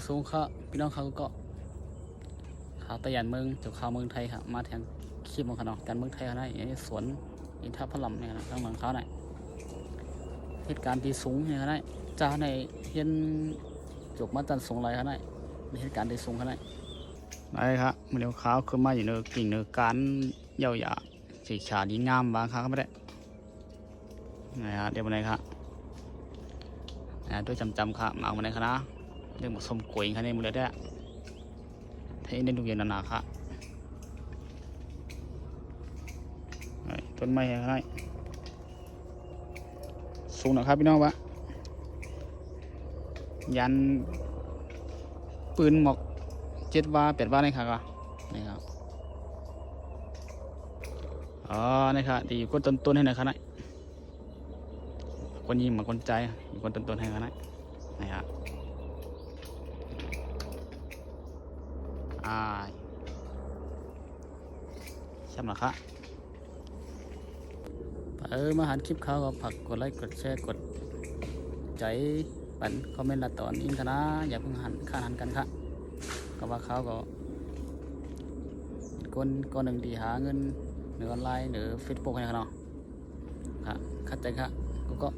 สูงค่ะพี่น้องเขาก็ข่าวตะยันเมืองจากข่าวเมืองไทยครับมาแทงคลิปของเขาเนาะการเมืองไทยเขาได้สวนอินทผลัมเนี่ยนะทางหลังเขาได้เหตุการณ์ที่สูงเนี่ยเขาได้จ้าในเย็นจบมาตันสูงไรเขาได้เหตุการณ์ที่สูงเขาได้ได้ครับมันเลี้ยวขาวขึ้นมาอยู่ในกิ่งเนื้อการเยาหยาสีขาดีงามบางครั้งก็ไม่ได้นะฮะเดี๋ยวมาไหนครับด้วยจำครับมาเอามาไหนครับนะเรื่องผสมกล้วยครับนี่มันเลยได้ให้ได้ดูอย่างหนาๆครับต้นไม้อะไรสูงนะครับพี่น้องวะยันปืนหมอก7 วา 8 วานี่ครับนี่ครับนี่ครับดีกว่าต้นให้หน่อยครับนะคนยิงมาคนใจอยู่คนต้นให้ครับนะนี่ครับใช่ไหมครับมาหันคลิปเขาก็ผักกดไลค์กดแชร์กดใจปันคอมเมนต์ละตอนอินคณะอย่าเพิ่งหันกันครับก็ว่าเขาก็คนหนึ่งที่หาเงินในออนไลน์หรือเฟซบุ๊กอะไรกันเนาะครับเข้าใจครับก็